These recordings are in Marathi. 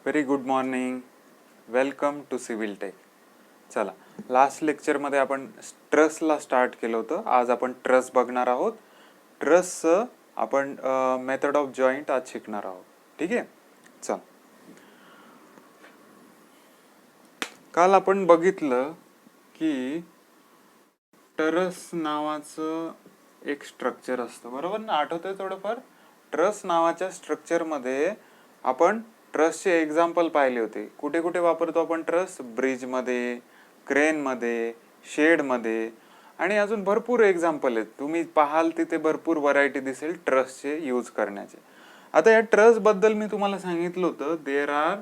Very good morning. Welcome to civil tech. चला, लास्ट लेक्चरमध्ये आपण ट्रसला स्टार्ट केलं होतं. आज आपण ट्रस बघणार आहोत. ट्रसचं आपण मेथड ऑफ जॉईंट आज शिकणार आहोत. ठीक आहे. चल, काल आपण बघितलं की ट्रस नावाचं एक स्ट्रक्चर असतं, बरोबर ना? आठवतंय थोडंफार? ट्रस नावाच्या स्ट्रक्चरमध्ये आपण ट्रसचे एक्झाम्पल पाहिले होते. कुठे कुठे वापरतो आपण ट्रस? ब्रिजमध्ये, क्रेनमध्ये, शेडमध्ये आणि अजून भरपूर एक्झाम्पल आहेत. तुम्ही पाहाल तिथे भरपूर व्हरायटी दिसेल ट्रसचे यूज करण्याचे. आता या ट्रस बद्दल मी तुम्हाला सांगितलं होतं, देर आर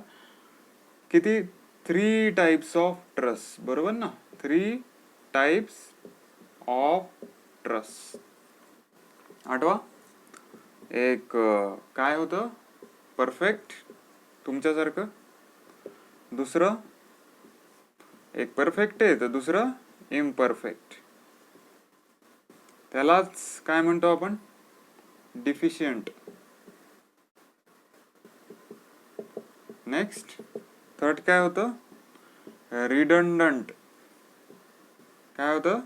किती 3 टाइप्स ऑफ ट्रस, बरोबर ना? 3 टाइप्स ऑफ ट्रस. आठवा, एक काय होतं? परफेक्ट, तुमच्यासारखं. दुसरं एक परफेक्ट आहे तर दुसरं इम्परफेक्ट. त्यालाच काय म्हणतो आपण? डिफिशियंट. नेक्स्ट, थर्ड काय होतं? रिडंडंट. काय होतं?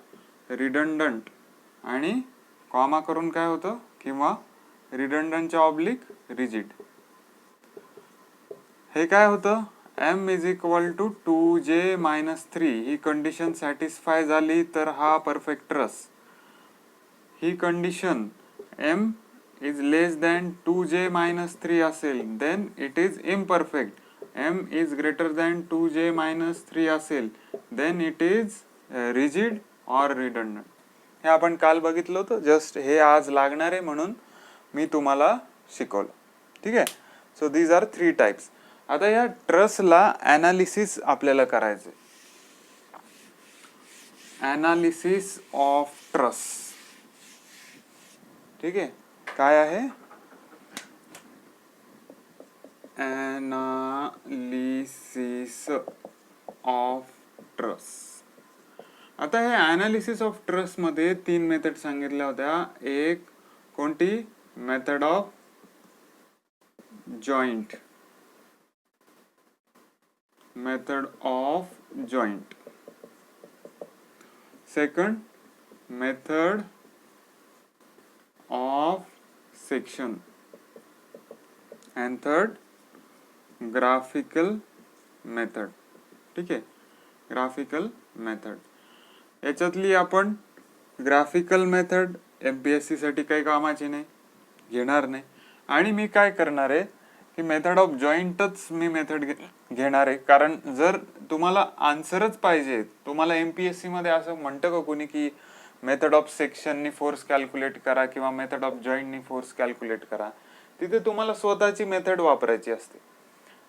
रिडंडंट. आणि कॉमा करून काय होतं? किंवा रिडंडंटच्या ऑब्लिक रिजिड. हे काय होतं? m is equal to 2j-3 ही कंडिशन सॅटिस्फाय झाली तर हा परफेक्ट ट्रस. ही condition m is less than 2j-3 असेल then it is imperfect. m is greater than 2j-3 असेल then it is rigid or redundant. हे आपण काल बघितलं होतं. जस्ट हे आज लागणार आहे म्हणून मी तुम्हाला शिकवलं. ठीक आहे. So these are 3 types. आता या ट्रसला ॲनालिसिस आपल्याला करायचं. Analysis of truss. ठीक आहे. काय आहे? Analysis of truss. आता हे ॲनालिसिस ऑफ ट्रस मध्ये 3 मेथड सांगितल्या होत्या. एक कोणती? Method of joint. Method of joint. Second, method of section. And third, graphical method. ठीक आहे. Graphical method. याच्यातली आपण ग्राफिकल मेथड MPSC साठी काही कामाची नाही, घेणार नाही. आणि मी काय करणार आहे की मेथड ऑफ जॉईंटच मी मेथड घेणार आहे. कारण जर तुम्हाला आन्सरच पाहिजे, तुम्हाला MPSC मध्ये असं म्हणतं का कोणी की मेथड ऑफ सेक्शननी फोर्स कॅल्क्युलेट करा किंवा मेथड ऑफ जॉईंटनी फोर्स कॅल्क्युलेट करा, तिथे तुम्हाला स्वतःची मेथड वापरायची असते.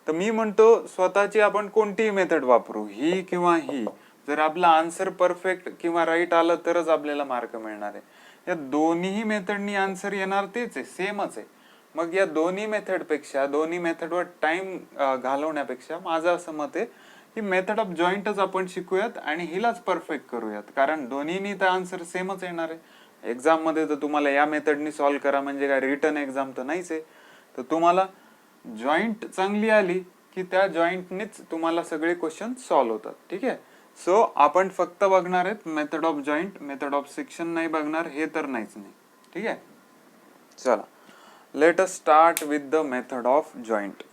तर मी म्हणतो स्वतःची आपण कोणतीही मेथड वापरू, ही किंवा ही. जर आपला आन्सर परफेक्ट किंवा राईट आलं तरच आपल्याला मार्क मिळणार आहे. या दोन्ही मेथडनी आन्सर येणार तेच आहे, सेमच आहे. मग या दोन्ही मेथडपेक्षा, दोन्ही मेथडवर टाइम घालवण्यापेक्षा माझं असं मत आहे की मेथड ऑफ जॉईंटच आपण शिकूयात आणि हिलाच परफेक्ट करूयात. कारण दोन्हीनी तर आन्सर सेमच येणार आहे. एक्झाम मध्ये तर तुम्हाला या मेथडनी सॉल्व्ह करा म्हणजे काय रिटन एक्झाम तर नाहीच आहे. तर तुम्हाला जॉईंट चांगली आली की त्या जॉईंटनीच तुम्हाला सगळे क्वेश्चन सॉल्व्ह होतात. ठीक आहे. सो आपण फक्त बघणार आहेत method of joint, method of section नाही बघणार, हे तर नाहीच नाही. ठीक आहे. चला, let us start with the method of joint.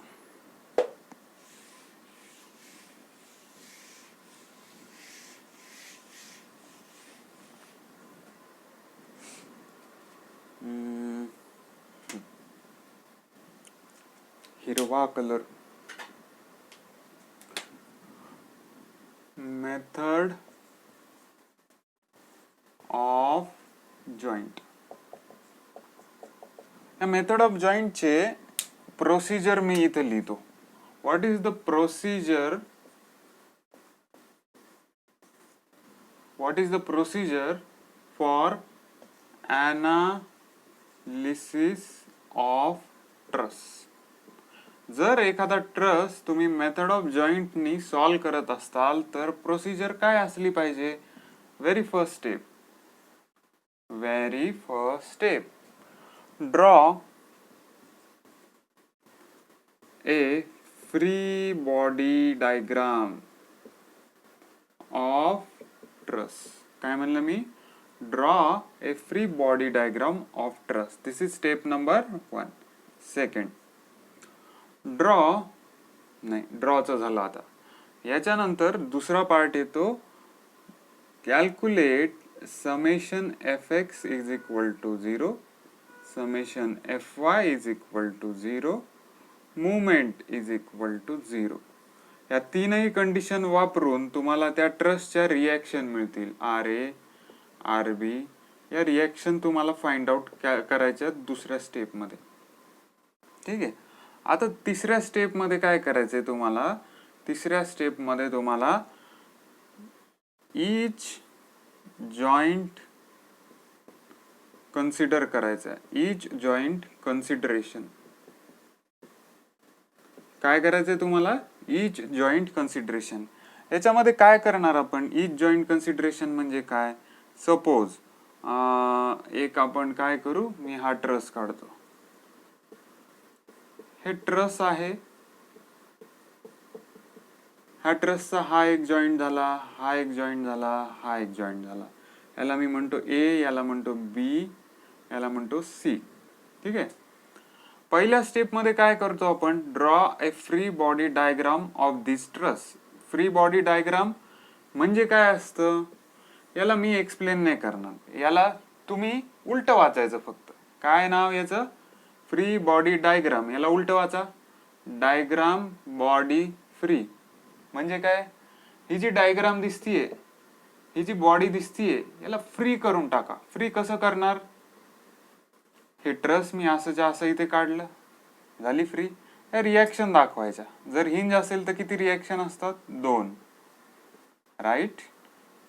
हिरवा कलर. Method of joint. या मेथड ऑफ जॉईंटचे प्रोसिजर मी इथे लिहितो. What is the procedure? What is the procedure for analysis of truss? जर एखादा ट्रस तुम्ही मेथड ऑफ जॉईंटनी सॉल्व्ह करत असताल तर प्रोसिजर काय असली पाहिजे? Very first step, draw a free body diagram of truss. काय म्हणलं मी? Draw a free body diagram of truss. This is step number 1. Second, draw नाही, ड्रॉचा झाला. आता याच्यानंतर दुसरा पार्ट येतो, calculate summation F X is equal to 0, summation F Y is equal to 0, moment is equal to 0. या तीनही कंडिशन वापरून तुम्हाला त्या ट्रस्टच्या रिॲक्शन मिळतील. आर ए, आर बी या रिॲक्शन तुम्हाला फाइंड आउट करायच्या दुसऱ्या स्टेपमध्ये. ठीक आहे. आता तिसऱ्या स्टेपमध्ये काय करायचंय तुम्हाला? तिसऱ्या स्टेपमध्ये तुम्हाला ईच जॉईंट कन्सिडर करायचं आहे. Each joint consideration. काय करायचंय तुम्हाला? Each joint consideration. याच्यामध्ये काय करणार आपण? ईच जॉईंट कन्सिडरेशन म्हणजे काय? सपोज एक आपण काय करू, मी हा ट्रस काढतो. हे ट्रस आहे. ह्या ट्रसचा हा एक जॉईंट झाला, हा एक जॉईंट झाला, हा एक जॉईंट झाला. याला मी म्हणतो ए, याला म्हणतो बी, याला म्हणतो सी. ठीक आहे. पहिल्या स्टेप मध्ये काय करतो आपण? Draw a free body diagram of this truss. Free body diagram म्हणजे काय असतं याला मी एक्सप्लेन नाही करणार. याला तुम्ही उलट वाचायचं फक्त. काय नाव याचं? Free body diagram. याला उलट वाचा, डायग्राम बॉडी फ्री. म्हणजे काय? ही जी डायग्राम दिसतीये, ही जी बॉडी दिसतीये, याला फ्री करून टाका. फ्री कसं करणार? हे ट्रस मी असंच्या असं इथे काढलं, झाली फ्री. या रिॲक्शन दाखवायच्या. जर हिंज असेल तर किती रिॲक्शन असतात? 2. राईट.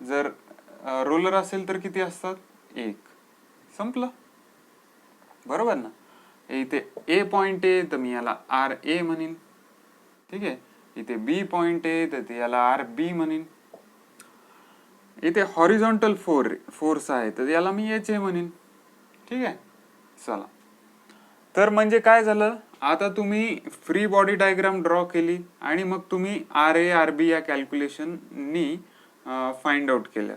जर रोलर असेल तर किती असतात? 1. संपलं. बरोबर ना? इथे ए पॉइंट आहे तर मी याला आर ए म्हणीन. ठीक आहे. इथे बी पॉइंट आहे तर याला आर बी म्हणीन. इथे हॉरिझॉन्टल फोर्स आहे तर याला मी एच ए म्हणीन. ठीक आहे. चला, तर म्हणजे काय झालं? आता तुम्ही फ्री बॉडी डायग्राम ड्रॉ केली आणि मग तुम्ही आर ए, आर बी या कॅल्क्युलेशननी फाइंड आउट केलं.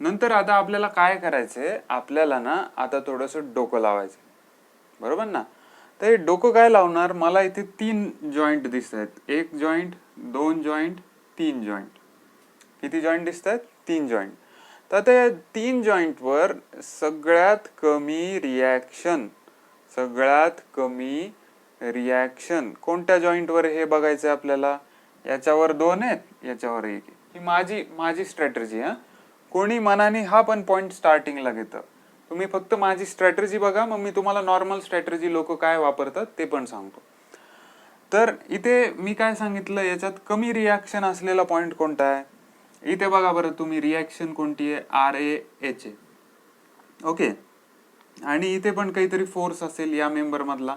नंतर आता आपल्याला काय करायचंय? आपल्याला ना आता थोडंसं डोकं लावायचं. बरोबर ना? तर हे डोकं काय लावणार? मला इथे 3 जॉईंट दिसत आहेत. 1 जॉईंट, 2 जॉईंट, 3 जॉईंट. किती जॉईंट दिसत आहेत? 3 जॉईंट. तर त्या 3 जॉईंट वर सगळ्यात कमी रिॲक्शन कोणत्या जॉईंट वर हे बघायचं आपल्याला. याच्यावर 2 आहेत, याच्यावर 1 आहे. ही माझी स्ट्रॅटेजी. कोणी मनाने हा पण पॉइंट स्टार्टिंगला घेतं. तुम्ही फक्त माझी स्ट्रॅटेजी बघा, मग मी तुम्हाला नॉर्मल स्ट्रॅटेजी लोक काय वापरतात ते पण सांगतो. तर इथे मी काय सांगितलं, याच्यात कमी रिॲक्शन असलेला पॉइंट कोणता आहे? इथे बघा बरं तुम्ही, रिॲक्शन कोणती आहे? R A H A. Okay. आणि इथे पण काहीतरी फोर्स असेल या मेंबर मधला,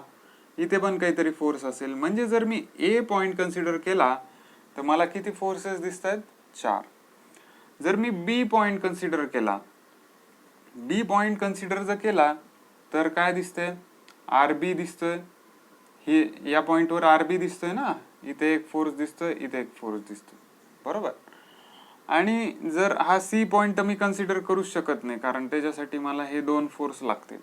इथे पण काहीतरी फोर्स असेल. म्हणजे जर मी ए पॉइंट कन्सिडर केला तर मला किती फोर्सेस दिसत आहेत? 4. जर मी बी पॉइंट कन्सिडर केला, बी पॉइंट कन्सिडर जर केला तर काय दिसतंय? आर बी दिसतोय. हे या पॉइंटवर आर बी दिसतोय ना. इथे एक फोर्स दिसतोय, इथे एक फोर्स दिसतोय. बरोबर. आणि जर हा सी पॉइंट मी कन्सिडर करूच शकत नाही, कारण त्याच्यासाठी मला हे 2 फोर्स लागतील.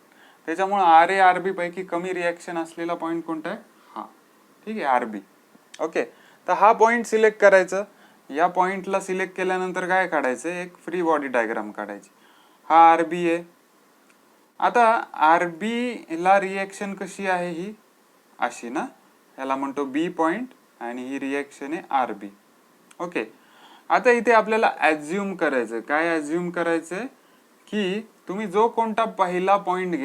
त्याच्यामुळे आर ए, आर बी पैकी कमी रिॲक्शन असलेला पॉइंट कोणता आहे? हा. ठीक आहे, आर बी. ओके. तर हा पॉइंट सिलेक्ट करायचं. या पॉइंटला सिलेक्ट केल्यानंतर काय काढायचं? एक फ्री बॉडी डायग्राम काढायची. हा आर बी आहे. आता आर बी ला रिॲक्शन कशी आहे? ही अशी ना. याला म्हणतो बी पॉइंट आणि ही रिॲक्शन आहे आर बी. ओके. आता इथे आपल्याला ॲज्युम करायचं. काय ॲज्युम करायचंय? की तुम्ही जो कोणता पहिला पॉइंट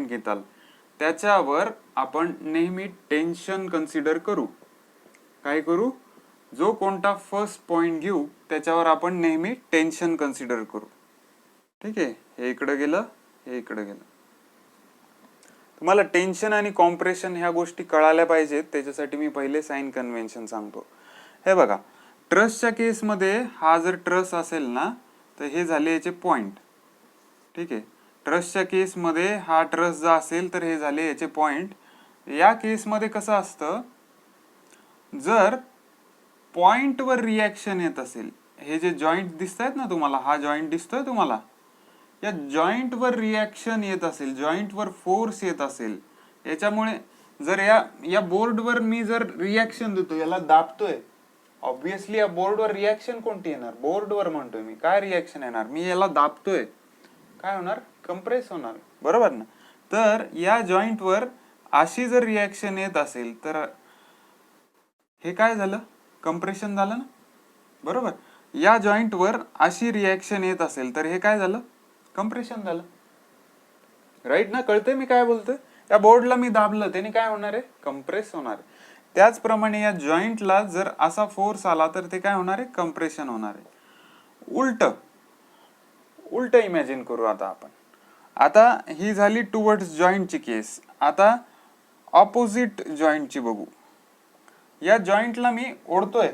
घेताल त्याच्यावर आपण नेहमी टेन्शन कन्सिडर करू. काय करू? जो कोणता फर्स्ट पॉइंट घेऊ त्याच्यावर आपण नेहमी टेन्शन कन्सिडर करू. ठीक आहे. हे इकडे गेलं, हे इकडे गेलं. तुम्हाला टेन्शन आणि कॉम्प्रेशन ह्या गोष्टी कळायला पाहिजेत. त्याच्यासाठी मी पहिले साइन कन्व्हेन्शन सांगतो. हे बघा, ट्रसच्या केसमध्ये हा जर ट्रस असेल ना तर हे झाले याचे पॉइंट. ठीक आहे. ट्रसच्या केसमध्ये हा ट्रस जर असेल तर हे झाले याचे पॉइंट. या केसमध्ये कसं असतं? जर पॉइंट वर रिॲक्शन येत असेल, हे जे जॉईंट दिसत आहेत ना तुम्हाला, हा जॉईंट दिसतोय तुम्हाला, या जॉईंट वर रिॲक्शन येत असेल, जॉईंट वर फोर्स येत असेल, याच्यामुळे जर या बोर्डवर मी जर रिॲक्शन देतो, याला दाबतोय, ऑब्विसली या बोर्डवर रिॲक्शन कोणती येणार, बोर्डवर म्हणतोय मी, काय रिॲक्शन येणार, मी याला दाबतोय, काय होणार, कंप्रेस होणार, बरोबर ना. तर या जॉईंट वर अशी जर रिॲक्शन येत असेल तर हे काय झालं, कंप्रेशन झालं ना, बरोबर. या जॉईंट वर अशी रिॲक्शन येत असेल तर हे काय झालं, कंप्रेशन झालं, राईट ना. कळतंय मी काय बोलतोय, या बोर्डला मी दाबलं, त्याने काय होणार आहे, कंप्रेस होणार आहे. त्याचप्रमाणे या जॉईंटला जर असा फोर्स आला तर ते काय होणार आहे, कंप्रेशन होणार आहे. उलट इमॅजिन करू आता आपण. आता ही झाली टुवर्ड्स जॉईंटची केस. आता ऑपोजिट जॉईंटची बघू. या जॉईंटला मी ओढतोय,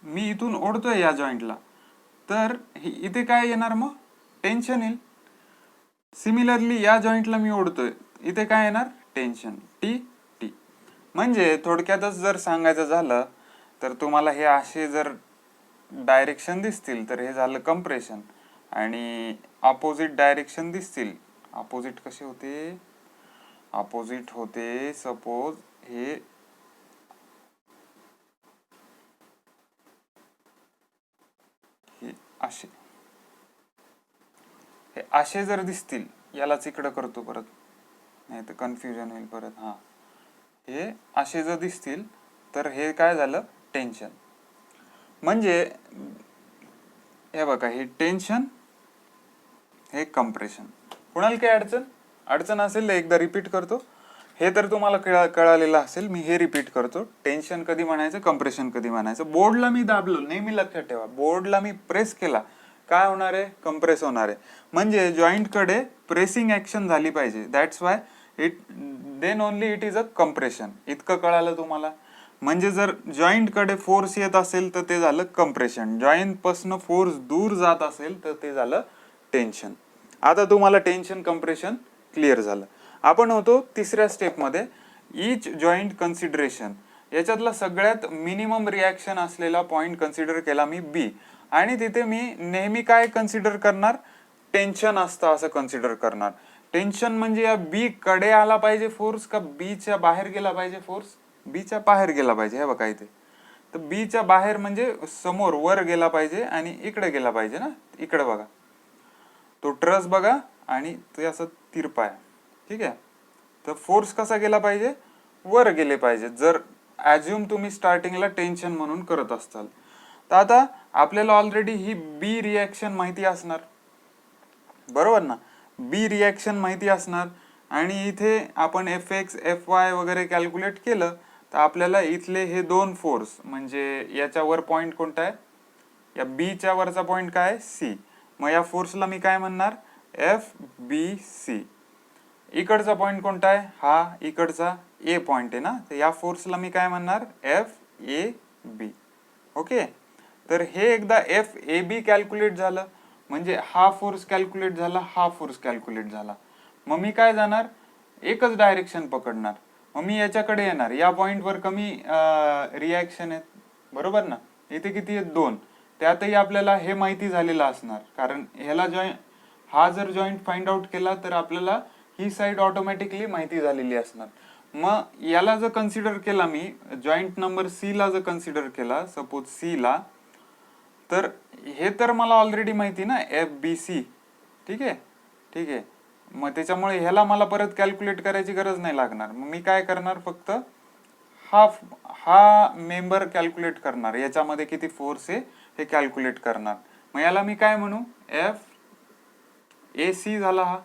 मी इथून ओढतोय या जॉईंटला, तर इथे काय येणार, मग टेन्शन येईल. सिमिलरली या जॉईंटला मी ओढतोय, इथे काय येणार, टेन्शन, टी. म्हणजे थोडक्यातच जर सांगायचं झालं तर तुम्हाला हे असे जर डायरेक्शन दिसतील तर हे झालं कंप्रेशन, आणि अपोजिट डायरेक्शन दिसतील, अपोजिट कसे होते, अपोजिट होते सपोज हे असे, हे असे जर दिसतील, यालाच इकडं करतो परत, नाही तर कन्फ्युजन होईल परत. हा, हे असे जर दिसतील तर हे काय झालं, टेन्शन. म्हणजे हे बघा, हे टेन्शन, हे कंप्रेशन. कुणाला काही अडचण असेल तर एकदा रिपीट करतो. हे तर तुम्हाला कळालेलं असेल, मी हे रिपीट करतो. टेन्शन कधी म्हणायचं, कंप्रेशन कधी म्हणायचं. बोर्डला मी दाबलो, नेहमी लक्षात ठेवा, बोर्डला मी प्रेस केला, काय होणार आहे, कंप्रेस होणार आहे. म्हणजे जॉईंट कडे प्रेसिंग ऍक्शन झाली पाहिजे, that's why then only it is a compression. इतकं कळालं तुम्हाला. म्हणजे जर जॉईंट कडे फोर्स येत असेल तर ते झालं कंप्रेशन, जॉईंट पासून फोर्स दूर जात असेल तर ते झालं टेन्शन. आता तुम्हाला टेन्शन कंप्रेशन क्लिअर झालं. आपण होतो तिसऱ्या स्टेपमध्ये, इच जॉईंट कन्सिडरेशन. याच्यातला सगळ्यात मिनिमम रिॲक्शन असलेला पॉइंट कन्सिडर केला मी बी, आणि तिथे मी नेहमी काय कन्सिडर करणार, टेन्शन असतं असं कन्सिडर करणार. टेन्शन म्हणजे या बी कडे आला पाहिजे फोर्स का बीच्या बाहेर गेला पाहिजे फोर्स, बीच्या बाहेर गेला पाहिजे. हे बघा इथे, तर बीच्या बाहेर म्हणजे समोर वर गेला पाहिजे आणि इकडे गेला पाहिजे ना, इकडे बघा तो ट्रस बघा, आणि ते असं तिरपा आहे, ठीक आहे. तर फोर्स कसा गेला पाहिजे, वर गेले पाहिजे, जर ॲज्युम तुम्ही स्टार्टिंगला टेन्शन म्हणून करत असाल तर. आता आपल्याला ऑलरेडी ही बी रिॲक्शन माहिती असणार, बरोबर ना, बी रिॲक्शन माहिती असणार. आणि इथे आपण Fx Fy वगैरे कॅल्क्युलेट केलं तर आपल्याला इथले हे दोन फोर्स, म्हणजे याच्यावर पॉइंट कोणता आहे, या बीच्या वरचा पॉइंट काय, सी. मग या फोर्सला मी काय म्हणणार, FBC. इकडचा पॉइंट कोणता आहे, हा इकडचा ए पॉइंट आहे ना, तर या फोर्सला मी काय म्हणणार, FAB. ओके. तर हे एकदा FAB कॅल्क्युलेट झालं म्हणजे हा फोर्स कॅल्क्युलेट झाला, हा फोर्स कॅल्क्युलेट झाला. मग मी काय जाणार, एकच डायरेक्शन पकडणार. मग मी याच्याकडे येणार, या पॉइंटवर कमी रिॲक्शन आहेत, बरोबर ना. इथे किती आहेत, 2. त्यातही आपल्याला हे माहिती झालेलं असणार, कारण ह्याला हा जर जॉईंट फाइंड आउट केला तर आपल्याला ही साइड ऑटोमॅटिकली माहिती झालेली असणार. मग याला जर कन्सिडर केला मी, जॉईंट नंबर सी ला जर कन्सिडर केला, सपोज सी ला, तर हे तर मला ऑलरेडी माहिती ना, FBC. ठीक आहे. मग त्याच्यामुळे ह्याला मला परत कॅल्क्युलेट करायची गरज नाही लागणार. मग मी काय करणार, फक्त हा मेंबर कॅल्क्युलेट करणार, याच्यामध्ये किती फोर्स आहे हे कॅल्क्युलेट करणार. मग याला मी काय म्हणू, FAC झाला. हा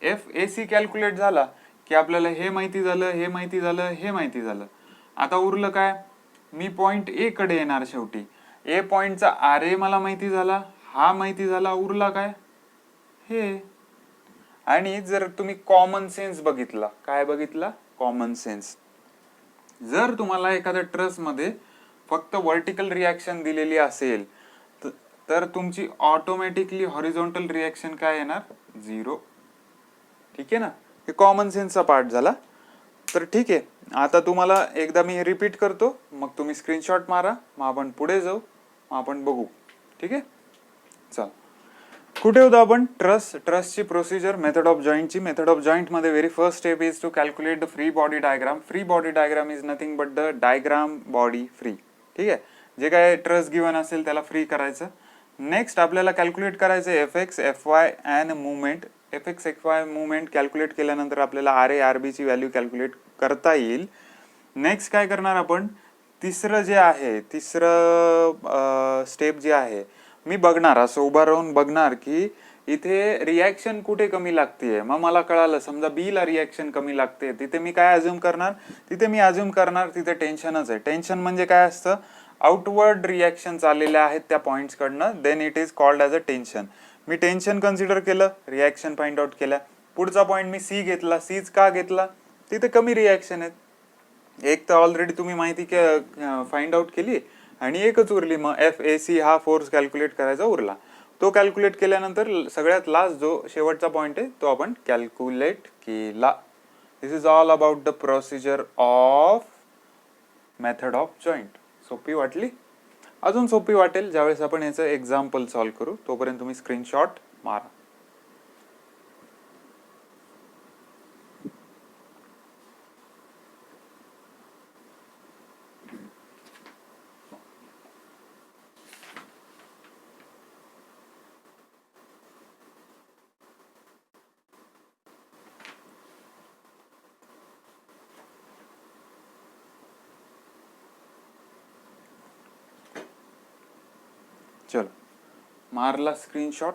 FAC कॅल्क्युलेट झाला की आपल्याला हे माहिती झालं, हे माहिती झालं, हे माहिती झालं. आता उरलं काय, मी पॉइंट ए कडे येणार. शेवटी ए पॉइंटचा RA मला माहिती झाला, हा माहिती झाला, उरला काय, हे. आणि जर तुम्ही कॉमन सेन्स बघितला, काय बघितला, कॉमन सेन्स. जर तुम्हाला एखाद्या ट्रस मध्ये फक्त व्हर्टिकल रिॲक्शन दिलेली असेल तर तुमची ऑटोमॅटिकली हॉरिझॉन्टल रिॲक्शन काय येणार, 0. ठीक आहे ना, हे कॉमन सेन्सचा पार्ट झाला. तर ठीक आहे, आता तुम्हाला एकदा मी रिपीट करतो, मग तुम्ही स्क्रीनशॉट मारा, मग आपण पुढे जाऊ, मग आपण बघू. ठीक आहे, चल. कुठे होतो आपण? ट्रस्टची प्रोसिजर, मेथड ऑफ जॉईंटची. मेथड ऑफ जॉईंट मध्ये very first step is to calculate the free body diagram. Free body diagram is nothing but the diagram body free. ठीक आहे, जे काय ट्रस्ट गिवन असेल त्याला फ्री करायचं. नेक्स्ट आपल्याला कॅल्क्युलेट करायचं F x, F Y and movement. F x, F Y movement calculate केल्यानंतर आपल्याला आर ए आर बी ची व्हॅल्यू कॅल्क्युलेट करता येईल. नेक्स्ट काय करणार आपण? तिसरं स्टेप जे आहे, मी बघणार, असं उभा राहून बघणार की इथे रिॲक्शन कुठे कमी लागतेय. मग मला कळालं समजा बी ला रिॲक्शन कमी लागते, तिथे मी काय अज्युम करणार? तिथे टेन्शनच आहे. टेन्शन म्हणजे काय असतं? आउटवर्ड रिॲक्शन आलेल्या आहेत त्या पॉइंट्स कडनं, then it is called as a tension. मी टेन्शन कन्सिडर केलं, रिॲक्शन फाइंड आउट केल्या. पुढचा पॉइंट मी सी घेतला. सीच का घेतला? तिथे कमी रिॲक्शन आहेत. एक तर ऑलरेडी तुम्ही माहिती फाइंड आउट केली आणि एकच उरली, मग एफ ए सी हा फोर्स कॅल्क्युलेट करायचा उरला. तो कॅल्क्युलेट केल्यानंतर सगळ्यात लास्ट जो शेवटचा पॉइंट आहे तो आपण कॅल्क्युलेट केला. This is all about the procedure of method of joint. सोपी वाटली? अजून सोपी वाटेल ज्यावेळेस आपण याचं एक्झाम्पल सॉल्व्ह करू. तोपर्यंत तुम्ही स्क्रीनशॉट मारा. चलो, मारला स्क्रीनशॉट.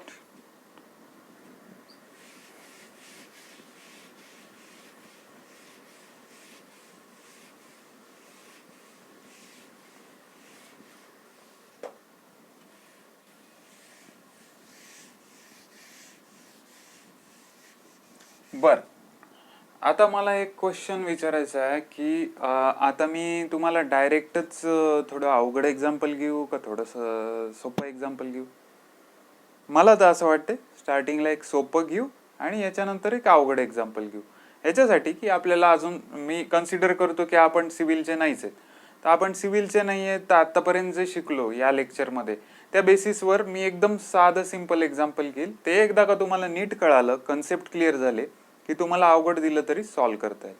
बर, आता मला एक क्वेश्चन विचारायचा आहे की आता मी तुम्हाला डायरेक्टच थोडं अवघड एक्झाम्पल घेऊ का थोडंसं सोपं एक्झाम्पल घेऊ? मला तर असं वाटतं स्टार्टिंगला एक सोपं घेऊ आणि याच्यानंतर एक अवघड एक्झाम्पल घेऊ. याच्यासाठी की आपल्याला अजून, मी कन्सिडर करतो की आपण सिव्हिलचे नाहीच आहेत, तर आपण सिव्हिलचे नाही आहेत तर आतापर्यंत जे शिकलो या लेक्चरमध्ये त्या बेसिसवर मी एकदम साधं सिंपल एक्झाम्पल घेईल. ते एकदा का तुम्हाला नीट कळालं, कन्सेप्ट क्लिअर झाले की तुम्हाला अवघड दिलं तरी सॉल्व्ह करता येईल.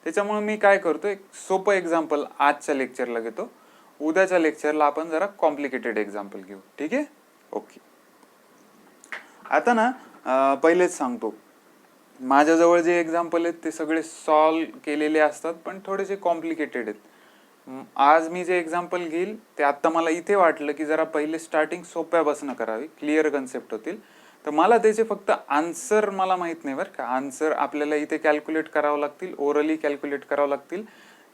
त्याच्यामुळे मी काय करतो, एक सोपं एक्झाम्पल आजच्या लेक्चरला घेतो. उद्याच्या लेक्चरला आपण जरा कॉम्प्लिकेटेड एक्झाम्पल घेऊ. ठीक आहे, ओके. आता ना पहिलेच सांगतो, माझ्याजवळ जे एक्झाम्पल आहेत ते सगळे सॉल्व्ह केलेले असतात पण थोडेसे कॉम्प्लिकेटेड आहेत. आज मी जे एक्झाम्पल घेईल ते आता मला इथे वाटलं की जरा पहिले स्टार्टिंग सोप्यापासून करावी, क्लिअर कन्सेप्ट होतील. तर मला त्याचे फक्त आन्सर मला माहित नाही बरं का. आन्सर आपल्याला इथे कॅल्क्युलेट करावं लागतील, ओरली कॅल्क्युलेट करावं लागतील.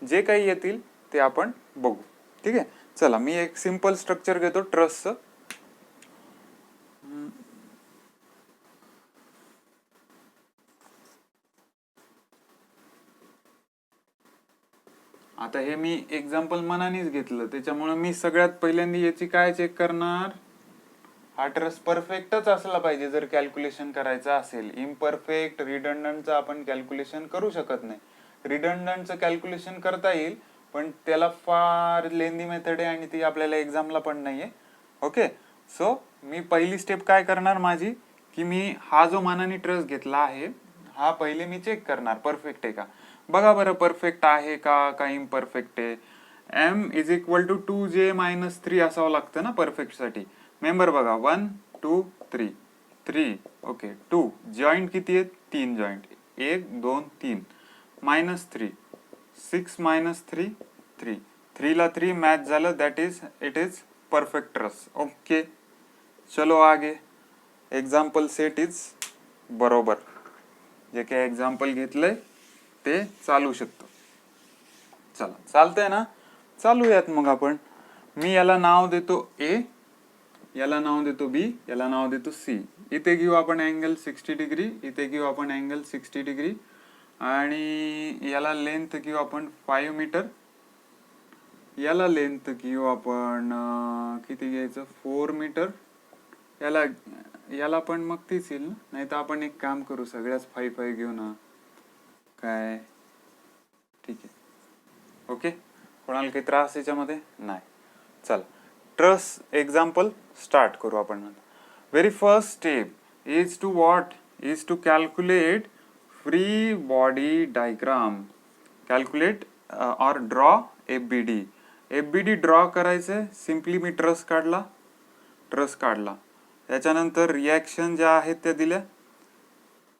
जे काही येतील ते आपण बघू. ठीक आहे, चला मी एक सिंपल स्ट्रक्चर घेतो ट्रस्टचं. आता हे मी एक्झाम्पल मनानेच घेतलं, त्याच्यामुळे मी सगळ्यात पहिल्यांदा याची काय चेक करणार, हा ट्रस्ट परफेक्टच असला पाहिजे जर कॅल्क्युलेशन करायचं असेल. इम्परफेक्ट, रिडंडंटचं आपण कॅल्क्युलेशन करू शकत नाही. रिडंडंटचं कॅल्क्युलेशन करता येईल पण त्याला फार लेंदी मेथड आहे आणि ती आपल्याला एक्झामला पण नाहीये. ओके, सो मी पहिली स्टेप काय करणार माझी, की मी हा जो मनाने ट्रस्ट घेतला आहे हा पहिले मी चेक करणार परफेक्ट आहे का. बघा बरं, परफेक्ट आहे का इम्परफेक्ट आहे. m is equal to 2j-3 असावं लागतं ना परफेक्ट साठी. मेंबर बघा, 1 2 3 3, ओके. 2 जॉईंट किती आहेत? 3 जॉईंट, 1 2 3, -3, 6 -3 3, 3 ला 3 मॅच झालं, that is it is perfect trust. Okay, चलो आगे. एक्झाम्पल सेट इज बरोबर, जे काही एक्झाम्पल घेतलंय ते चालू शकतो. चला, चालतंय ना, चालूयात मग आपण. मी याला नाव देतो ए, याला नाव देतो बी, याला नाव देतो सी. इथे घेऊ आपण अँगल 60 डिग्री, इथे घेऊ आपण अँगल 60 डिग्री आणि याला लेंथ घेऊ आपण 5 मीटर. याला लेंथ घेऊ आपण किती घ्यायचं, 4 मीटर. याला पण मग तीच येईल ना, नाही तर आपण एक काम करू, सगळ्याच 5 घेऊ ना. काय ठीक आहे. ओके, कोणाला काही त्रास याच्यामध्ये नाही. चला ट्रस एक्झाम्पल स्टार्ट करू आपण. Very first step is to what, is to calculate free body diagram, calculate or draw FBD. FBD draw करायचं. सिम्पली मी ट्रस काढला, त्याच्यानंतर रिॲक्शन ज्या आहेत त्या दिल्या.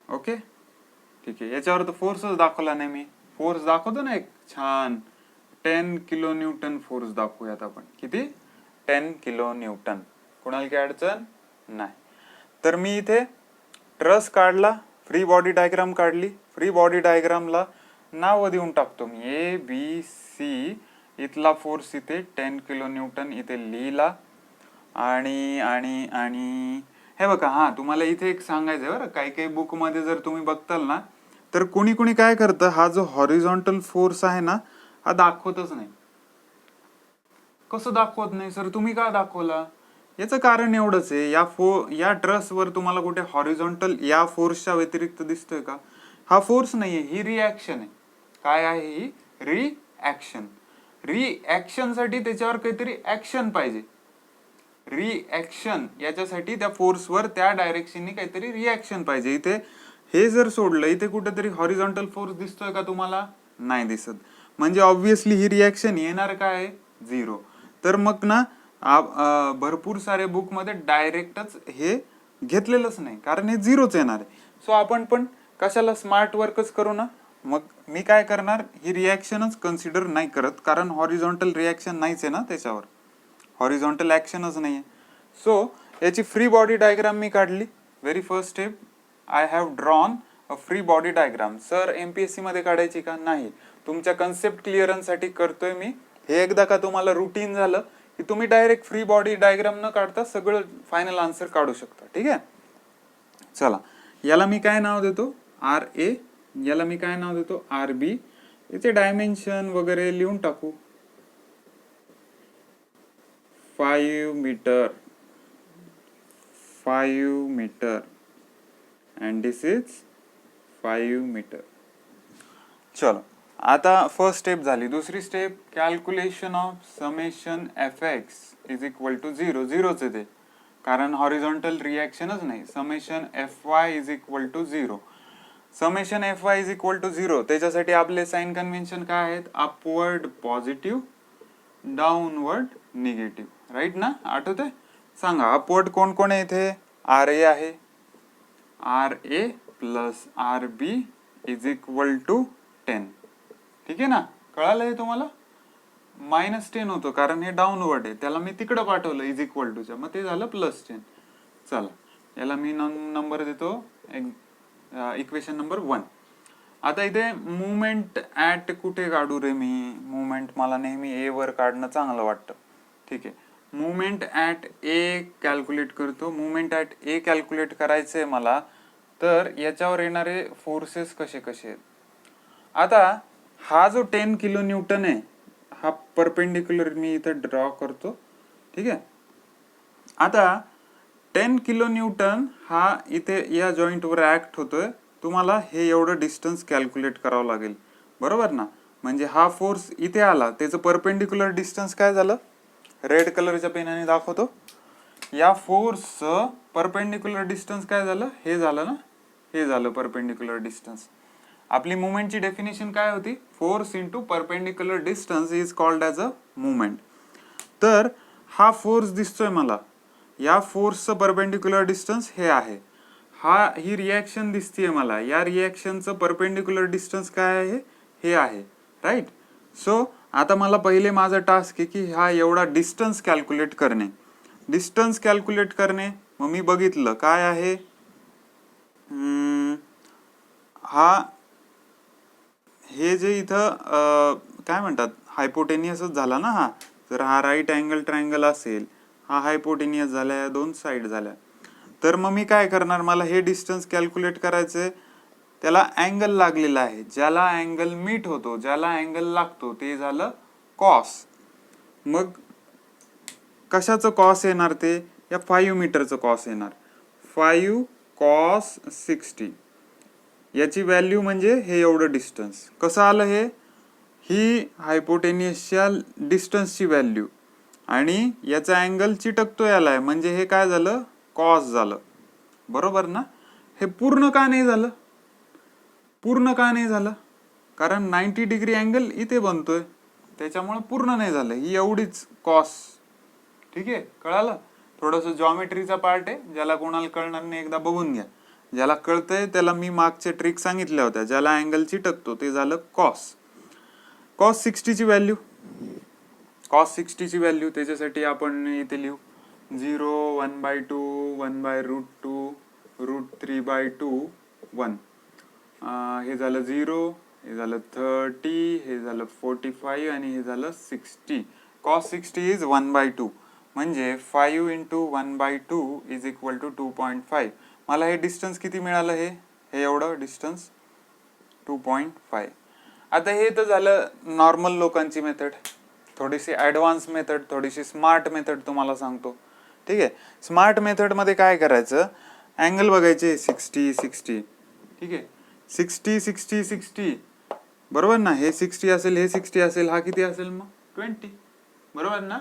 ओके ठीक आहे. याच्यावर तर फोर्सच दाखवला नाही मी. फोर्स दाखवतो ना एक छान, 10 किलो न्यूटन फोर्स दाखवूयात आपण. किती? 10 किलो न्यूटन. कोणाला काही अडचण नाही. तर मी इथे ट्रस काढला, फ्री बॉडी डायग्राम काढली. फ्री बॉडी डायग्रामला नाव देऊन टाकतो मी ABC. इथला फोर्स इथे 10 किलो न्यूटन इथे लिहिला. आणि आणि आणि हे बघा, हा तुम्हाला इथे एक सांगायचं आहे बरं, काही काही बुक मध्ये जर तुम्ही बघताल ना, तर कुणी काय करतं, हा जो हॉरिझॉन्टल फोर्स आहे ना, हा दाखवतच नाही. कसं दाखवत नाही सर, तुम्ही का दाखवला? याचं कारण एवढंच आहे, या ट्रसवर तुम्हाला कुठे हॉरिझॉन्टल या फोर्सच्या व्यतिरिक्त दिसतोय का? हा फोर्स नाहीये, ही रिॲक्शन आहे. काय आहे ही? रिॲक्शन. रिॲक्शन साठी त्याच्यावर काहीतरी ऍक्शन पाहिजे. रिॲक्शन याच्यासाठी त्या फोर्सवर त्या डायरेक्शननी काहीतरी रिॲक्शन पाहिजे. इथे हे जर सोडलं, इथे कुठेतरी हॉरिझॉन्टल फोर्स दिसतोय का तुम्हाला? नाही दिसत. म्हणजे ऑब्व्हियसली ही रिॲक्शन येणार काय? 0. तर मग ना भरपूर सारे बुक मध्ये डायरेक्टच हे घेतलेलंच नाही, कारण हे 0च येणार आहे. सो आपण पण कशाला स्मार्ट वर्कच करू ना. मग मी काय करणार, ही रिॲक्शनच कन्सिडर नाही करत, कारण हॉरिझॉन्टल रिॲक्शन नाहीच आहे ना त्याच्यावर, हॉरिझॉन्टल ऍक्शनच नाहीये. सो याची फ्री बॉडी डायग्राम मी काढली. Very first step, I have drawn a free body diagram. Sir MPSC मध्ये काढायची का? नाही, तुमच्या कन्सेप्ट क्लिअरन्स साठी करतोय मी. हे एकदा का तुम्हाला रुटीन झालं की तुम्ही डायरेक्ट फ्री बॉडी डायग्राम न काढता सगळं फायनल आन्सर काढू शकता. ठीक आहे. चला, याला मी काय नाव देतो? RA. याला मी काय नाव देतो? RB. याचे डायमेन्शन वगैरे लिहून टाकू. 5 metre and this is 5 metre. चलो, आता फर्स्ट स्टेप झाली. दुसरी step, calculation of summation FX is equal to 0. 0च आहे ते, कारण हॉरिझॉन्टल रिॲक्शनच नाही. Summation FY is equal to 0. Summation FY is equal to 0. त्याच्यासाठी आपले साइन कन्व्हेन्शन काय आहेत? Upward positive, downward negative. Right ना? आठवतंय? सांगा, अपवर्ड कोण कोण आहे इथे? RA आहे. RA plus RB is equal to 10. ठीक आहे ना? कळालं हे तुम्हाला? -10 होतं, कारण हे डाऊनवर्ड आहे, त्याला मी तिकडं पाठवलं इज इक्वल टूच्या, मग ते झालं +10. चला, याला मी नंबर देतो इक्वेशन नंबर 1. आता इथे मुवमेंट ऍट कुठे काढू रे मी? मुवमेंट मला नेहमी A वर काढणं चांगलं वाटतं. ठीक आहे, मुवमेंट ऍट A कॅल्क्युलेट करतो. मुवमेंट ऍट A कॅल्क्युलेट करायचंय मला, तर याच्यावर येणारे फोर्सेस कसे कसे आहेत? आता हा जो 10 किलो न्यूटन आहे, हा परपेंडिक्युलर मी इथे ड्रॉ करतो. ठीक आहे. आता 10 किलो न्यूटन हा इथे या जॉईंटवर ऍक्ट होतोय. तुम्हाला हे एवढं डिस्टन्स कॅल्क्युलेट करावं लागेल, बरोबर ना? म्हणजे हा फोर्स इथे आला, त्याचं परपेंडिक्युलर डिस्टन्स काय झालं? रेड कलरच्या पेनाने दाखवतो. या फोर्सचं परपेंडिक्युलर डिस्टन्स काय झालं? हे झालं ना, हे झालं परपेंडिक्युलर डिस्टन्स. आपली मुवमेंटची डेफिनेशन काय होती? Force into perpendicular distance is called as a movement. तर हा फोर्स दिसतोय मला, या फोर्सचं परपेंडिक्युलर डिस्टन्स हे आहे. ही रिॲक्शन दिसतीये मला, या रिॲक्शनचं परपेंडिक्युलर डिस्टन्स काय आहे? हे आहे. राईट. सो आता मला पहिले माझा टास्क आहे की हा एवढा डिस्टन्स कॅल्क्युलेट करणे. डिस्टन्स कॅल्क्युलेट करणे, मग मी बघितलं काय आहे, हा हे जे इथं काय म्हणतात, हायपोटेनियसच झाला ना हा. जर हा राईट अँगल ट्रायंगल असेल, हा हायपोटेनियस झाला, या दोन साईड झाल्या. तर मग मी काय करणार, मला हे डिस्टन्स कॅल्क्युलेट करायचंय. त्याला अँगल लागलेला आहे, ज्याला अँगल मीट होतो, ज्याला अँगल लागतो ते झालं कॉस. मग कशाचं कॉस येणार? ते या 5 मीटरचं कॉस येणार. 5 cos 60. याची व्हॅल्यू म्हणजे हे एवढं डिस्टन्स. कसं आलं हे? ही हायपोटेनियसच्या डिस्टन्सची व्हॅल्यू आणि याचा अँगल चिटकतो याला आहे, म्हणजे हे काय झालं, कॉस झालं, बरोबर ना. हे पूर्ण का नाही झालं, पूर्ण का नाही झालं, कारण 90 डिग्री अँगल इथे बनतोय, त्याच्यामुळे पूर्ण नाही झालं, ही एवढीच कॉस. ठीक आहे, कळालं. थोडंसं जॉमेट्रीचा पार्ट आहे, ज्याला कोणाला कळणार नाही एकदा बघून घ्या. ज्याला कळतंय त्याला मी मागच्या ट्रिक सांगितल्या होत्या. ज्याला अँगल चिटकतो ते झालं कॉस. कॉस 60 ची व्हॅल्यू, कॉस 60 ची व्हॅल्यू त्याच्यासाठी आपण इथे लिहू 0 1/2 1/√2 √3/2 1. हे झालं 0, हे झालं 30, हे झालं 45 आणि हे झालं 60. कॉस 60 इज 1/2, म्हणजे 5 × 1/2 इज इक्वल टू 2.5. मला हे डिस्टन्स किती मिळालं, हे एवढं डिस्टन्स 2.5. आता हे तर झालं नॉर्मल लोकांची मेथड. थोडीशी ॲडव्हान्स मेथड, थोडीशी स्मार्ट मेथड तुम्हाला सांगतो. ठीक आहे, स्मार्ट मेथडमध्ये काय करायचं, अँगल बघायचे 60 60. ठीक आहे, 60 60 60, बरोबर ना. हे 60 असेल, हे 60 असेल, हा किती असेल मग 20, बरोबर ना.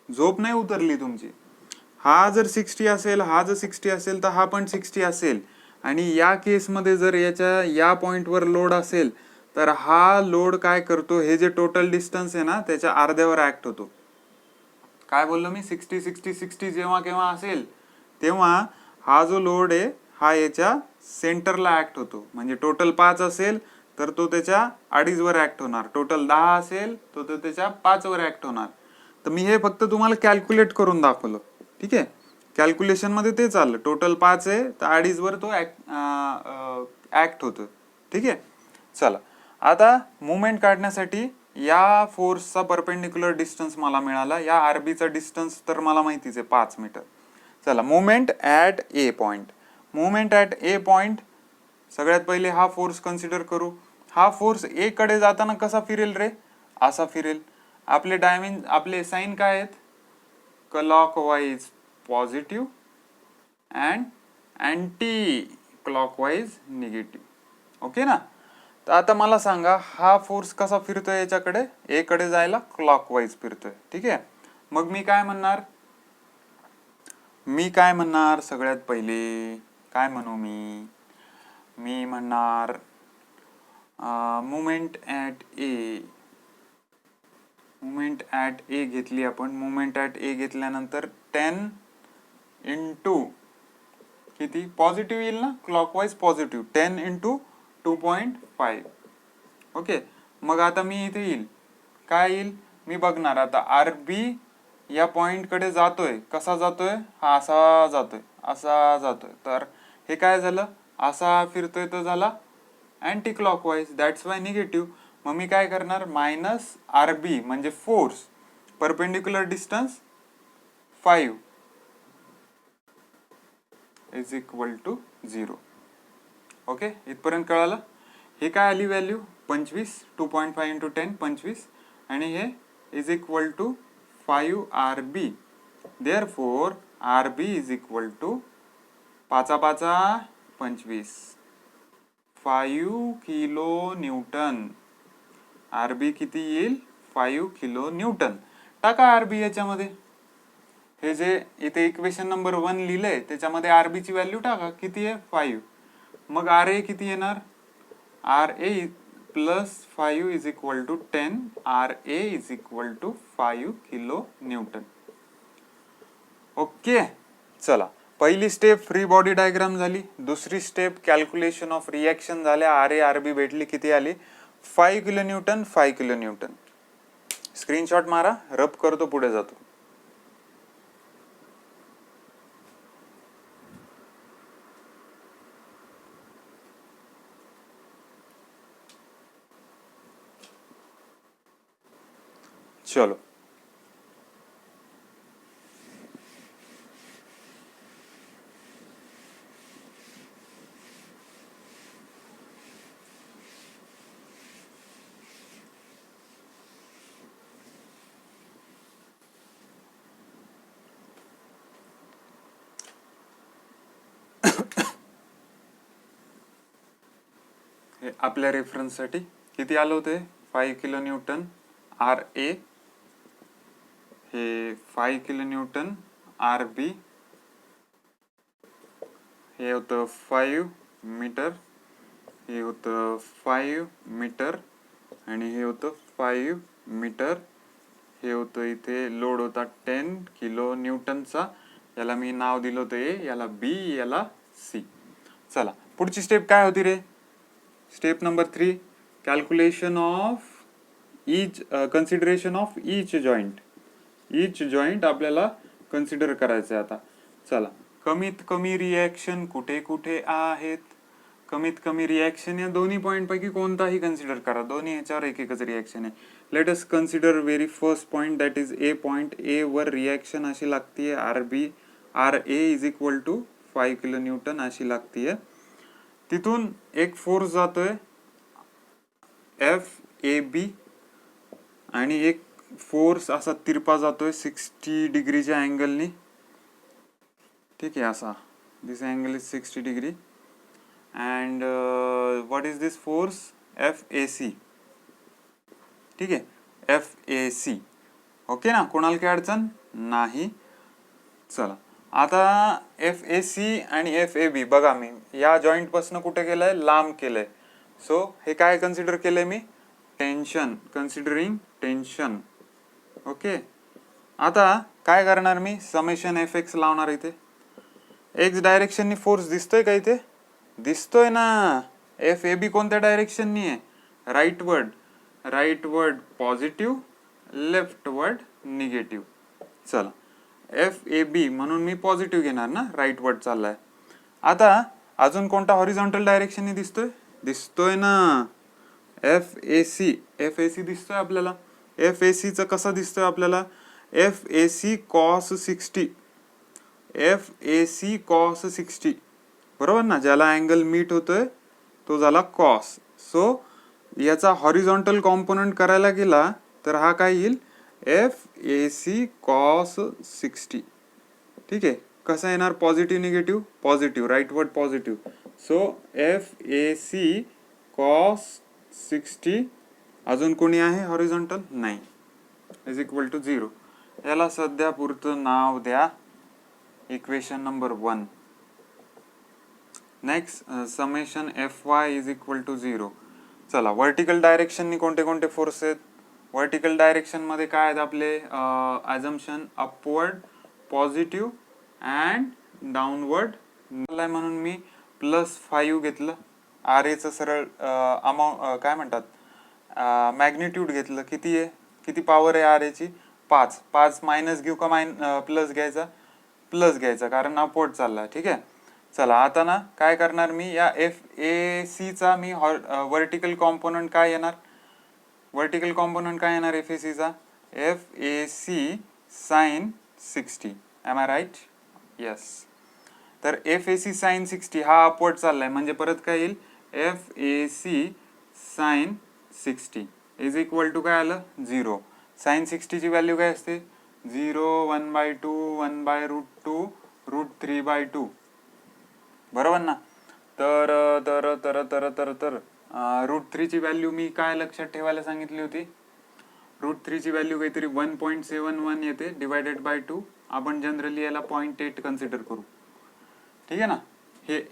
झोप नाही उतरली तुमची. हा जर 60 असेल, हा जर 60 असेल, तर हा पण 60 असेल. आणि या केसमध्ये जर याच्या या पॉइंटवर लोड असेल, तर हा लोड काय करतो, हे जे टोटल डिस्टन्स आहे ना त्याच्या अर्ध्यावर ऍक्ट होतो. काय बोललो मी, 60 60 60 जेव्हा केव्हा असेल तेव्हा हा जो लोड आहे हा याच्या सेंटरला ऍक्ट होतो. म्हणजे टोटल 5 असेल तर तो त्याच्या 2.5 वर ऍक्ट होणार, टोटल 10 असेल तर तो त्याच्या 5 वर ऍक्ट होणार. तर मी हे फक्त तुम्हाला कॅल्क्युलेट करून दाखवलं. ठीक आहे, कॅल्क्युलेशन मध्ये ते चाललं, टोटल 5 आहे तर 2.5 वर तो ऍक्ट होतो. ठीक आहे, चला. आता मुवमेंट काढण्यासाठी या फोर्सचा परपेंडिक्युलर डिस्टन्स मला मिळाला, या आरबीचा डिस्टन्स तर मला माहितीच आहे 5 मीटर. चला, movement at a point. Movement at a point, सगळ्यात पहिले हा फोर्स कन्सिडर करू. हा फोर्स ए कडे जाताना कसा फिरेल रे, असा फिरेल. आपले साइन काय आहेत, clockwise positive and anti clockwise negative. Okay ना. तर आता मला सांगा, हा फोर्स कसा फिरतोय याच्याकडे, ए कडे जायला क्लॉकवाईज फिरतोय. ठीक आहे, मग मी काय म्हणणार, सगळ्यात पहिले काय म्हणू मी म्हणणार मुवमेंट ॲट ए घेतली आपण. मुवमेंट ॲट ए घेतल्यानंतर 10 × किती, पॉझिटिव्ह येईल ना, क्लॉकवाईज पॉझिटिव्ह, 10 × 2.5. ओके, मग आता मी इथे येईल, काय येईल, मी बघणार आता आरबी या पॉइंट कडे जातोय, कसा जातोय, हा असा जातोय. तर हे काय झालं, असा फिरतोय तर झाला anti clockwise, that's why negative. मग मी काय करणार, मायनस आरबी म्हणजे force, perpendicular distance 5 is equal to 0. Okay, इथपर्यंत कळालं. हे काय आली व्हॅल्यू, 25, 2.5 × 10 25, आणि हे is equal to 5 RB. Therefore RB is equal to 5 5 25, 5 kilo newton. RB किती येईल, 5 किलो न्यूटन. टाका RB याच्यामध्ये, हे जे इथे इक्वेशन नंबर 1 लिहिलंय त्याच्यामध्ये RB ची व्हॅल्यू टाका, किती आहे 5. मग RA किती येणार, RA plus 5 is equal to 10, RA is equal to 5 kilo newton. Okay, चला. पहिली स्टेप फ्री बॉडी डायग्राम झाली. दुसरी स्टेप कॅल्क्युलेशन ऑफ रिएक्शन झाल्या. RA RB भेटली, किती आली, 5 kilo newton 5 kilo newton. Screenshot मारा, रब करतो, पुढे जातो. चलो, आपल्या रेफरन्ससाठी किती आलं होते, 5 किलो न्यूटन आर ए, हे 5 किलो न्यूटन आर बी, हे होतं 5 मीटर, हे होतं 5 मीटर आणि हे होतं 5 मीटर. हे होतं इथे लोड होता 10 किलो न्यूटनचा. याला मी नाव दिलं होतं ए, याला बी, याला सी. चला पुढची स्टेप काय होती रे? Step number 3, calculation of each consideration of each joint. Each joint आपल्याला कन्सिडर करायचं आहे आता. चला, कमीत कमी रिॲक्शन कुठे कुठे आहेत? कमीत कमी रिॲक्शन या दोन्ही पॉईंट पैकी कोणताही कन्सिडर करा, दोन्ही ह्याच्यावर एक एकच रिॲक्शन आहे. Let us consider very first point, that is A point. A वर रिॲक्शन अशी लागतीये R B, R A is equal to 5 kilo newton अशी लागतीये. तिथून एक फोर्स जातोय एफ ए बी आणि एक फोर्स असा तिरपा जातोय 60 डिग्रीच्या अँगलनी. ठीक आहे, असा this angle is 60 degree. And what is this force? F A C. ठीक आहे, एफ ए सी. ओके ना, कोणाला काय अडचण नाही. चला आता एफ ए सी आणि एफ ए बी बघा, मी या जॉईंट पासून कुठे केलंय? लांब केलंय. सो हे काय कन्सिडर केलंय मी? Tension, considering tension. ओके, आता काय करणार मी? समेशन एफ एक्स लावणार इथे. एक्स डायरेक्शननी फोर्स दिसतोय का इथे? दिसतोय ना. एफ ए बी कोणत्या डायरेक्शननी आहे? राईटवर्ड. राईटवर्ड पॉझिटिव्ह, लेफ्टवर्ड निगेटिव्ह. चला, एफ ए बी म्हणून मी पॉझिटिव्ह घेणार ना, राईटवर्ड चाललाय. आता अजून कोणता हॉरिझॉन्टल डायरेक्शननी दिसतोय? दिसतोय ना, F A C. F A C दिसतोय आपल्याला. एफ ए सी चं कसं दिसतोय आपल्याला? F A C cos 60. F A C cos 60 बरोबर ना. ज्याला अँगल मीट होतोय तो झाला कॉस. सो याचा हॉरिझॉन्टल कॉम्पोनंट करायला गेला तर हा काय येईल? F A C cos 60. ठीक आहे, कसं येणार? Positive negative? Positive, rightward positive. So F A C cos 60. अजून कोणी आहे हॉरिझॉन्टल? नाही. Is equal to 0. याला सध्या पुरतं नाव द्या equation number 1. Next, summation F Y is equal to 0. चला, वर्टिकल डायरेक्शननी कोणते कोणते फोर्स आहेत? वर्टिकल डायरेक्शन मध्ये काय आहेत आपले assumption? Upward, positive and downward. म्हणून मी +5 घेतलं. आर एचं सरळ अमाऊंट काय म्हणतात, मॅग्निट्यूड घेतलं. किती आहे, किती पॉवर आहे आर एची? 5. 5 मायनस घेऊ का प्लस घ्यायचा? प्लस घ्यायचा, कारण अपवर्ड चालला. ठीक आहे, चला आता ना काय करणार मी? या एफ ए सी चा मी वर्टिकल कॉम्पोनंट काय येणार? वर्टिकल कॉम्पोनंट काय येणार एफ ए सी चा? F A C sine 60. Am I right? Yes. तर एफ ए सी साइन 60 हा अपवर्ड चाललाय, म्हणजे परत काय येईल? F A C sine 60 is equal to काय आलं? 0. साइन 60 ची व्हॅल्यू काय असते? 0, 1/2, 1/√2, √3/2 बरोबर ना. तर तर तर तर तर तर √3 ची व्हॅल्यू मी काय लक्षात ठेवायला सांगितली होती? √3 ची व्हॅल्यू काहीतरी 1.71 येते डिवायडेड बाय 2. आपण जनरली याला 0.8 कन्सिडर करू. ठीक आहे ना.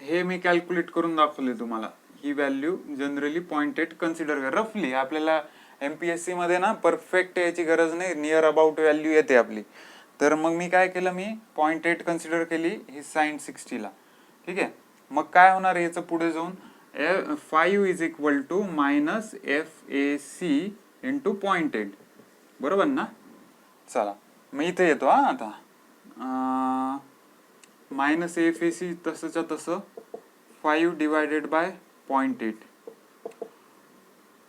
हे मी कॅल्क्युलेट करून दाखवले तुम्हाला. ही व्हॅल्यू जनरली 0.8 कन्सिडर कर. रफली आपल्याला एमपीएससी मध्ये ना परफेक्ट याची गरज नाही, नियर अबाउट व्हॅल्यू येते आपली. तर मग मी काय केलं? मी 0.8 कन्सिडर केली ही साइन 60 ला. ठीक आहे, मग काय होणार याचं पुढे जाऊन? 5 is equal to minus F A C into 0.8 बरोबर ना. चला मी इथे येतो आता. मायनस एफ ए सी तसंच्या तसं 5 डिवायडेड बाय 0.8.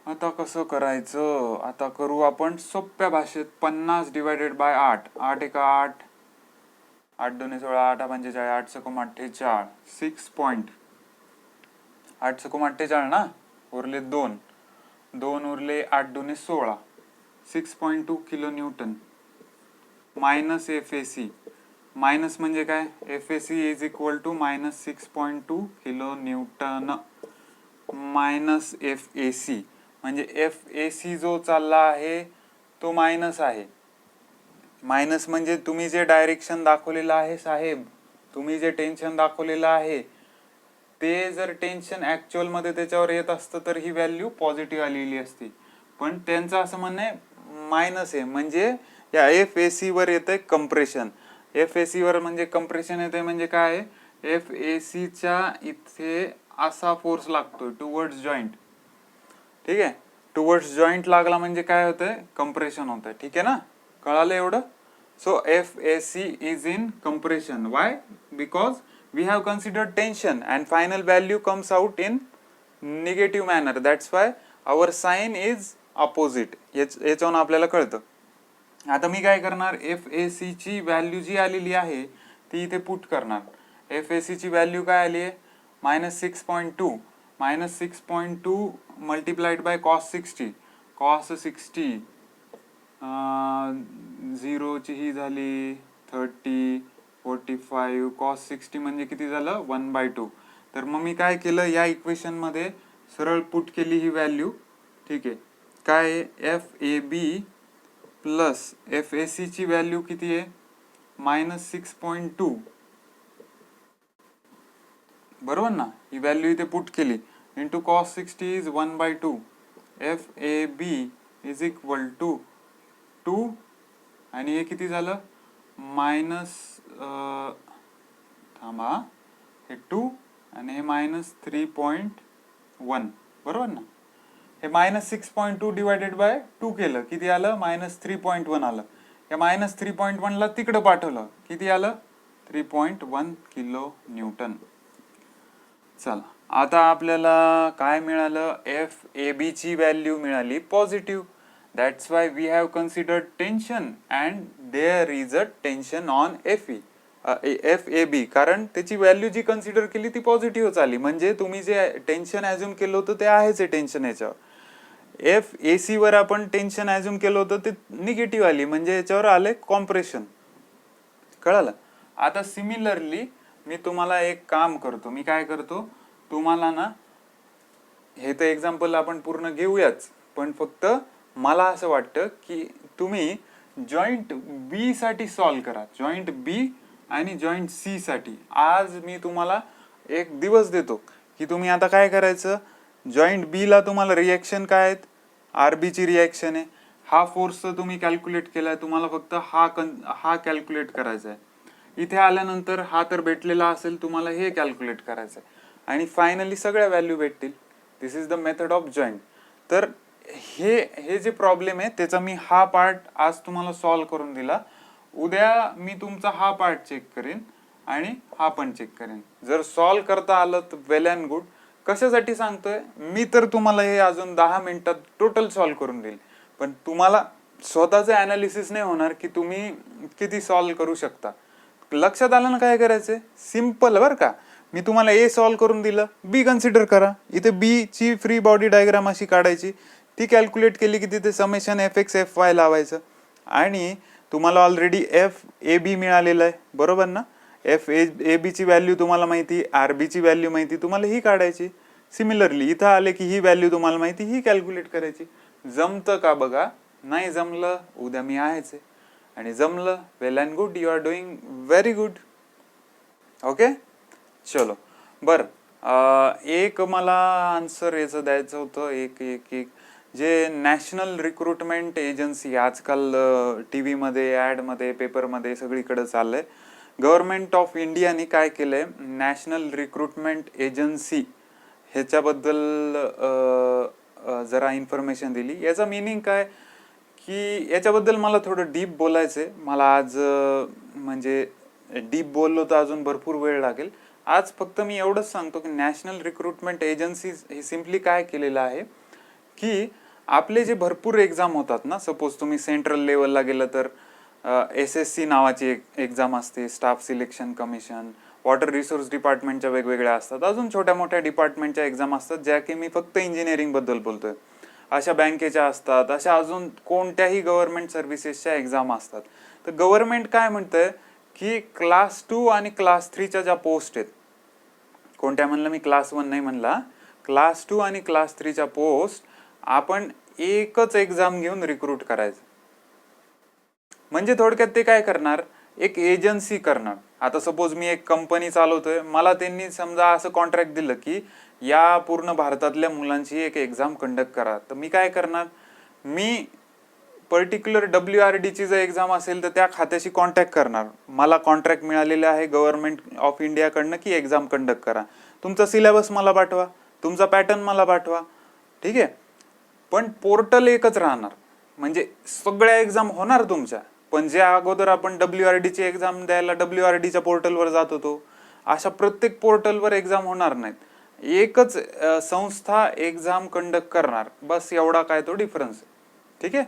आता कसं करायचं? आता करू आपण सोप्या भाषेत. 50 डिवायडेड बाय 8. 8 एका 8, 8 2 16, 8 45, 8 6 48, 6 पॉइंट 8 6 48 ना. उरले 2 उरले 8 2 16, 6.2 kilo newton. Minus F A C. Minus म्हणजे काय? F A C is equal to minus 6.2 kilo newton minus F A C. म्हणजे FAC जो चालला आहे तो मायनस आहे. मायनस म्हणजे तुम्ही जे डायरेक्शन दाखवलेलं आहे साहेब, तुम्ही जे टेन्शन दाखवलेलं आहे ते जर टेन्शन ऍक्च्युअल मध्ये त्याच्यावर येत असतं तर ही व्हॅल्यू पॉझिटिव्ह आलेली असती, पण त्यांचं असं म्हणणं आहे मायनस आहे, म्हणजे या FAC वर येतंय कंप्रेशन. FAC वर म्हणजे कंप्रेशन येतंय म्हणजे काय आहे, FAC च्या इथे असा फोर्स लागतोय टुवर्ड्स जॉईंट. ठीक आहे, टुवर्ड्स जॉईंट लागला म्हणजे काय होतंय, कंप्रेशन होतंय. ठीक आहे ना, कळालं एवढं? So FAC is in compression. Why? Because we have considered tension and final value comes out in negative manner. That's why our sign is opposite. याच्यावरून आपल्याला कळतं. आता मी काय करणार, FAC ची व्हॅल्यू जी आलेली आहे ती इथे पुट करणार. FAC ची व्हॅल्यू काय आली आहे, -6.2. -6.2 मल्टिप्लाइड बाय cos 60. cos 60 0 ची ही झाली 30, 45. cos 60 म्हणजे किती झालं, 1/2. तर मग मी काय केलं, या इक्वेशन मध्ये सरळ पुट केली ही व्हॅल्यू. ठीक आहे, काय FAB प्लस FAC ची व्हॅल्यू किती आहे, -6.2. बरोबर ना, ही व्हॅल्यू इथे पुट केली into cos 60 is 1/2. FAB is equal to 2 आणि हे किती झालं, थांबा, हे 2 आणि हे -3.1. बरोबर ना, हे -6.2 डिवायडेड बाय 2 केलं, किती आलं, -3.1 आलं. या -3.1 ला तिकडं पाठवलं, किती आलं, 3.1 किलो न्यूटन. चला, आता आपल्याला काय मिळालं, FAB ची व्हॅल्यू मिळाली positive. That's why we have considered tension and there is a tension on FAB. कारण त्याची व्हॅल्यू जी कन्सिडर केली ती पॉझिटिव्ह आली, म्हणजे तुम्ही जे टेन्शन ऍझ्युम केलं होतं ते आहेच आहे टेन्शन. याच्यावर FAC वर आपण टेन्शन ऍझ्युम केलं होतं ते निगेटिव्ह आली, म्हणजे याच्यावर आले कॉम्प्रेशन. कळालं? आता सिमिलरली मी तुम्हाला एक काम करतो, मी काय करतो, तुम्हाला ना, हे तर एक्झाम्पल आपण पूर्ण घेऊयाच, पण फक्त मला असं वाटतं की तुम्ही जॉईंट बी साठी सॉल्व करा, जॉईंट बी आणि जॉईंट सी साठी. आज मी तुम्हाला एक दिवस देतो की तुम्ही आता काय करायचं, जॉईंट बी ला तुम्हाला रिएक्शन काय आहेत, RB ची रिएक्शन आहे, हा फोर्स तुम्ही कॅल्क्युलेट केलाय, तुम्हाला फक्त हा कॅल्क्युलेट करायचा आहे. इथे आल्यानंतर हा तर भेटलेला असेल, तुम्हाला हे कॅल्क्युलेट करायचं आहे आणि फायनली सगळ्या व्हॅल्यू भेटतील. This is the method of joint. तर हे जे प्रॉब्लेम आहे त्याचा मी हा पार्ट आज तुम्हाला सॉल्व्ह करून दिला. उद्या मी तुमचा हा पार्ट चेक करेन आणि हा पण चेक करेन. जर सॉल्व्ह करता आलं तर वेल अँड गुड. कशासाठी सांगतोय मी, तर तुम्हाला हे अजून 10 मिनिटात टोटल सॉल्व्ह करून देईल, पण तुम्हाला स्वतःचं अनालिसिस नाही होणार की तुम्ही किती सॉल्व्ह करू शकता. लक्षात आलं ना काय करायचंय, सिम्पल बरं का. मी तुम्हाला A सॉल्व्ह करून दिलं, B कन्सिडर करा. इथे B ची फ्री बॉडी डायग्राम अशी काढायची, ती कॅल्क्युलेट केली की तिथे समेशन FX FY लावायचं आणि तुम्हाला ऑलरेडी FAB मिळालेलं आहे. बरोबर ना, FAB ची व्हॅल्यू तुम्हाला माहिती, RB ची व्हॅल्यू माहिती, तुम्हाला ही काढायची. सिमिलरली इथं आले की ही व्हॅल्यू तुम्हाला माहिती, ही कॅल्क्युलेट करायची. जमतं का बघा, नाही जमलं उद्या मी आहेच आहे, आणि जमलं well and good, you are doing very good. Okay, चलो. बर, एक मला आन्सर याचं द्यायचं होतं, एक जे नॅशनल रिक्रुटमेंट एजन्सी आजकाल TV मध्ये, ऍड मध्ये, पेपर मध्ये सगळीकडे चाललंय. गव्हर्नमेंट ऑफ इंडियाने काय केलंय, नॅशनल रिक्रुटमेंट एजन्सी ह्याच्याबद्दल जरा इन्फॉर्मेशन दिली. याचा मिनिंग काय की याच्याबद्दल मला थोडं डीप बोलायचंय. मला आज म्हणजे डीप बोललो तर अजून भरपूर वेळ लागेल. आज फक्त मी एवढंच सांगतो की नॅशनल रिक्रुटमेंट एजन्सी हे सिम्पली काय केलेलं आहे की आपले जे भरपूर एक्झाम होतात ना, सपोज तुम्ही सेंट्रल लेवलला गेलं तर SSC नावाची एक एक्झाम असते, staff selection commission, water resource डिपार्टमेंटच्या वेगवेगळ्या असतात, अजून छोट्या मोठ्या डिपार्टमेंटच्या एक्झाम असतात, ज्या की मी फक्त इंजिनिअरिंग बद्दल बोलतोय. अशा बँकेच्या असतात, अशा अजून कोणत्याही गव्हर्नमेंट सर्व्हिसेसच्या एक्झाम असतात. तर गव्हर्नमेंट काय म्हणतंय की क्लास 2 आणि क्लास 3च्या ज्या पोस्ट आहेत, कोणत्या म्हणलं मी, क्लास 1 नाही म्हणला, क्लास 2 आणि क्लास 3च्या पोस्ट आपण एकच एक्झाम घेऊन रिक्रूट करायचं. म्हणजे थोडक्यात ते काय करणार, एक एजन्सी करणार. आता सपोज मी एक कंपनी चालवतोय, मला त्यांनी समजा असं कॉन्ट्रॅक्ट दिलं की या पूर्ण भारतातल्या मुलांची एक एक्झाम कंडक्ट करा, तर मी काय करणार, मी पर्टिक्युलर WRDची जर एक्झाम असेल तर त्या खात्याशी कॉन्टॅक्ट करणार. मला कॉन्ट्रॅक्ट मिळालेलं आहे गव्हर्नमेंट ऑफ इंडियाकडनं की एक्झाम कंडक्ट करा, तुमचा सिलेबस मला पाठवा, तुमचा पॅटर्न मला पाठवा, ठीक आहे. पण पोर्टल एकच राहणार, म्हणजे सगळ्या एक्झाम होणार तुमच्या. पण जे अगोदर आपण WRDची एक्झाम द्यायला WRDच्या पोर्टलवर जात होतो, अशा प्रत्येक पोर्टलवर एक्झाम होणार नाहीत. एकच संस्था एक्झाम कंडक्ट करणार, बस एवढा काय तो डिफरन्स आहे. ठीक आहे,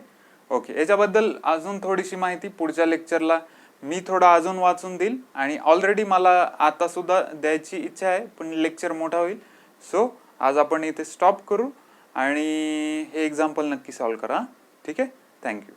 ओके. याच्याबद्दल अजून थोडीशी माहिती पुढच्या लेक्चरला मी थोडं अजून वाचून देईल, आणि ऑलरेडी मला आता सुद्धा द्यायची इच्छा आहे, पण लेक्चर मोठा होईल. सो आज आपण इथे स्टॉप करू आणि हे एक्झाम्पल नक्की सॉल्व्ह करा. ठीक आहे, थँक्यू.